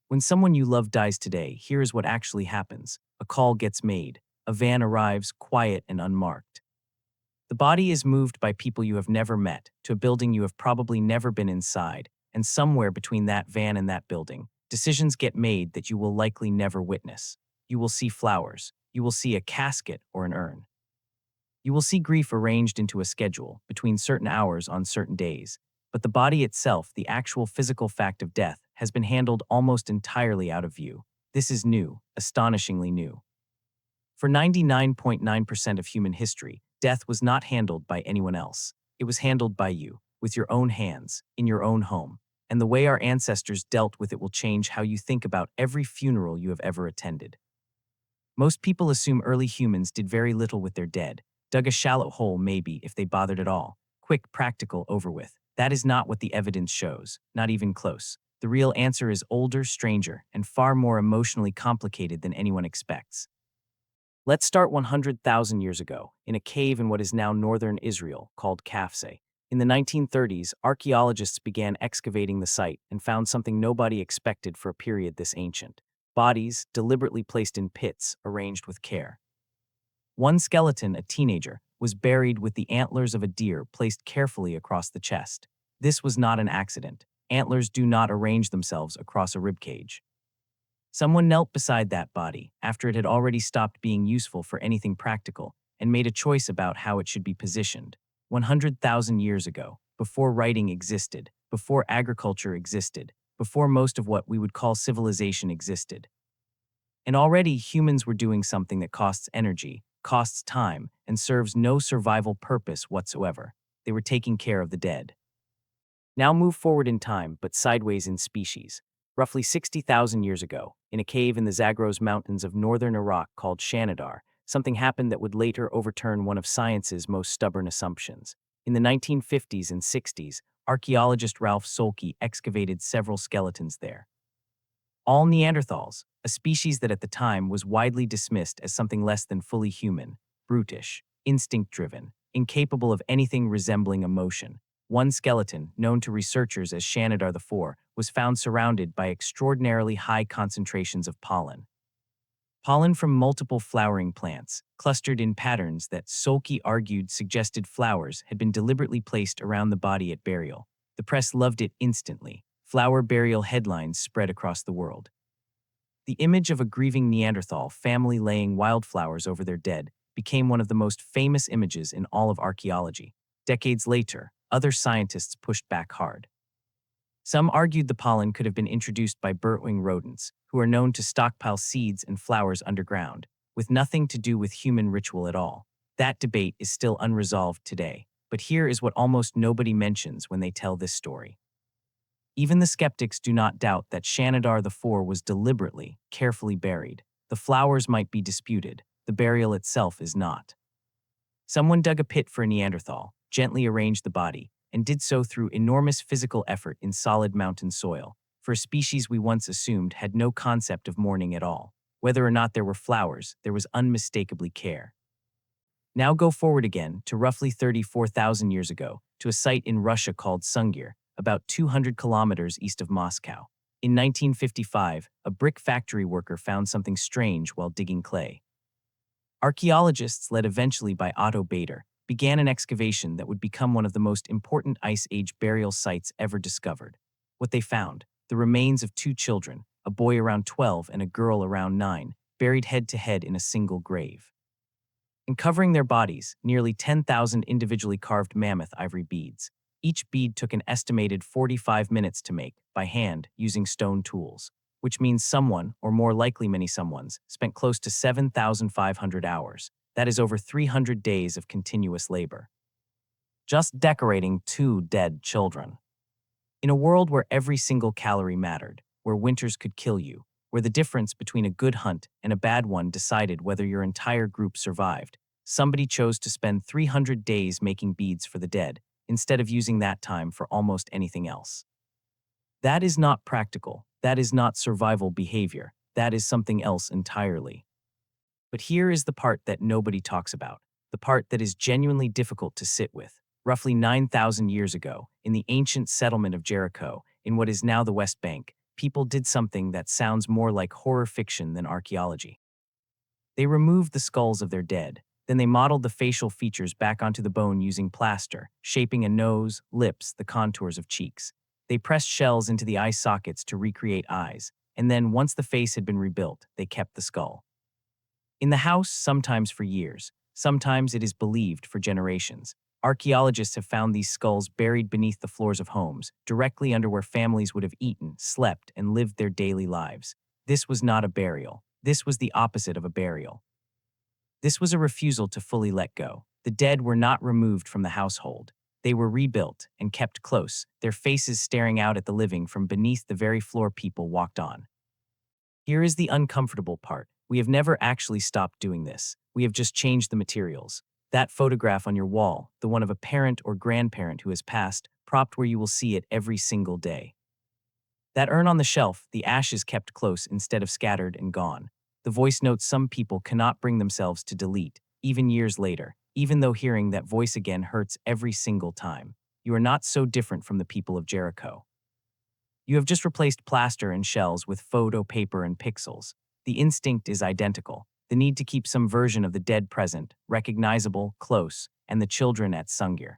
When someone you love dies today, here is what actually happens. A call gets made. A van arrives, quiet and unmarked. The body is moved by people you have never met to a building you have probably never been inside, and somewhere between that van and that building, decisions get made that you will likely never witness. You will see flowers. You will see a casket or an urn. You will see grief arranged into a schedule between certain hours on certain days, but the body itself, the actual physical fact of death, has been handled almost entirely out of view. This is new, astonishingly new. For 99.9% of human history, death was not handled by anyone else. It was handled by you, with your own hands, in your own home. And the way our ancestors dealt with it will change how you think about every funeral you have ever attended. Most people assume early humans did very little with their dead, dug a shallow hole maybe if they bothered at all. Quick, practical, over with. That is not what the evidence shows, not even close. The real answer is older, stranger, and far more emotionally complicated than anyone expects. Let's start 100,000 years ago, in a cave in what is now northern Israel, called Kafse. In the 1930s, archaeologists began excavating the site and found something nobody expected for a period this ancient. Bodies, deliberately placed in pits, arranged with care. One skeleton, a teenager, was buried with the antlers of a deer placed carefully across the chest. This was not an accident. Antlers do not arrange themselves across a ribcage. Someone knelt beside that body, after it had already stopped being useful for anything practical, and made a choice about how it should be positioned. 100,000 years ago, before writing existed, before agriculture existed, before most of what we would call civilization existed. And already humans were doing something that costs energy, costs time, and serves no survival purpose whatsoever. They were taking care of the dead. Now move forward in time, but sideways in species. Roughly 60,000 years ago, in a cave in the Zagros Mountains of northern Iraq called Shanidar, something happened that would later overturn one of science's most stubborn assumptions. In the 1950s and 60s, archaeologist Ralph Solke excavated several skeletons there. All Neanderthals, a species that at the time was widely dismissed as something less than fully human, brutish, instinct-driven, incapable of anything resembling emotion. One skeleton, known to researchers as Shanidar IV, was found surrounded by extraordinarily high concentrations of pollen. Pollen from multiple flowering plants, clustered in patterns that Solke argued suggested flowers, had been deliberately placed around the body at burial. The press loved it instantly. Flower burial headlines spread across the world. The image of a grieving Neanderthal family laying wildflowers over their dead became one of the most famous images in all of archaeology. Decades later, other scientists pushed back hard. Some argued the pollen could have been introduced by bird-wing rodents, who are known to stockpile seeds and flowers underground, with nothing to do with human ritual at all. That debate is still unresolved today, but here is what almost nobody mentions when they tell this story. Even the skeptics do not doubt that Shanidar IV was deliberately, carefully buried. The flowers might be disputed, the burial itself is not. Someone dug a pit for a Neanderthal, gently arranged the body, and did so through enormous physical effort in solid mountain soil, for a species we once assumed had no concept of mourning at all. Whether or not there were flowers, there was unmistakably care. Now go forward again to roughly 34,000 years ago, to a site in Russia called Sungir, about 200 kilometers east of Moscow. In 1955, a brick factory worker found something strange while digging clay. Archaeologists, led eventually by Otto Bader, began an excavation that would become one of the most important Ice Age burial sites ever discovered. What they found: the remains of two children, a boy around 12 and a girl around 9, buried head to head in a single grave. And covering their bodies, nearly 10,000 individually carved mammoth ivory beads. Each bead took an estimated 45 minutes to make, by hand, using stone tools, which means someone, or more likely many someones, spent close to 7,500 hours. That is over 300 days of continuous labor. Just decorating two dead children. In a world where every single calorie mattered, where winters could kill you, where the difference between a good hunt and a bad one decided whether your entire group survived, somebody chose to spend 300 days making beads for the dead, instead of using that time for almost anything else. That is not practical. That is not survival behavior. That is something else entirely. But here is the part that nobody talks about, the part that is genuinely difficult to sit with. Roughly 9,000 years ago, in the ancient settlement of Jericho, in what is now the West Bank, people did something that sounds more like horror fiction than archaeology. They removed the skulls of their dead. Then they modeled the facial features back onto the bone using plaster, shaping a nose, lips, the contours of cheeks. They pressed shells into the eye sockets to recreate eyes, and then, once the face had been rebuilt, they kept the skull. In the house, sometimes for years, sometimes it is believed for generations. Archaeologists have found these skulls buried beneath the floors of homes, directly under where families would have eaten, slept, and lived their daily lives. This was not a burial. This was the opposite of a burial. This was a refusal to fully let go. The dead were not removed from the household. They were rebuilt and kept close, their faces staring out at the living from beneath the very floor people walked on. Here is the uncomfortable part. We have never actually stopped doing this. We have just changed the materials. That photograph on your wall, the one of a parent or grandparent who has passed, propped where you will see it every single day. That urn on the shelf, the ashes kept close instead of scattered and gone. The voice notes some people cannot bring themselves to delete, even years later, even though hearing that voice again hurts every single time. You are not so different from the people of Jericho. You have just replaced plaster and shells with photo paper and pixels. The instinct is identical. The need to keep some version of the dead present, recognizable, close, and the children at Sungir.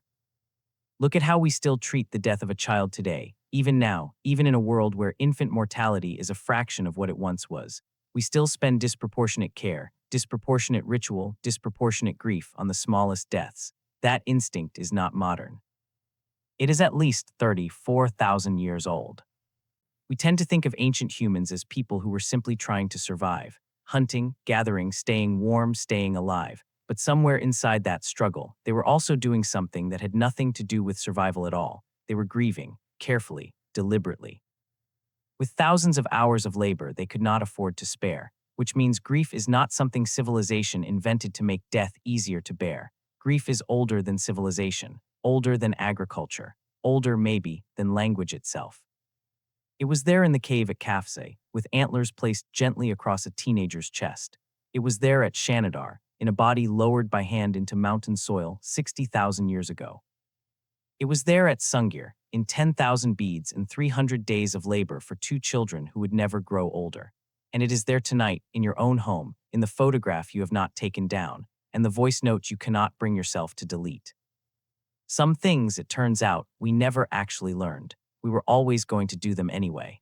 Look at how we still treat the death of a child today, even now, even in a world where infant mortality is a fraction of what it once was. We still spend disproportionate care, disproportionate ritual, disproportionate grief on the smallest deaths. That instinct is not modern. It is at least 34,000 years old. We tend to think of ancient humans as people who were simply trying to survive, hunting, gathering, staying warm, staying alive. But somewhere inside that struggle, they were also doing something that had nothing to do with survival at all. They were grieving, carefully, deliberately. With thousands of hours of labor they could not afford to spare, which means grief is not something civilization invented to make death easier to bear. Grief is older than civilization, older than agriculture, older maybe than language itself. It was there in the cave at Kafse, with antlers placed gently across a teenager's chest. It was there at Shanidar, in a body lowered by hand into mountain soil 60,000 years ago. It was there at Sungir, in 10,000 beads and 300 days of labor for two children who would never grow older. And it is there tonight, in your own home, in the photograph you have not taken down, and the voice note you cannot bring yourself to delete. Some things, it turns out, we never actually learned. We were always going to do them anyway.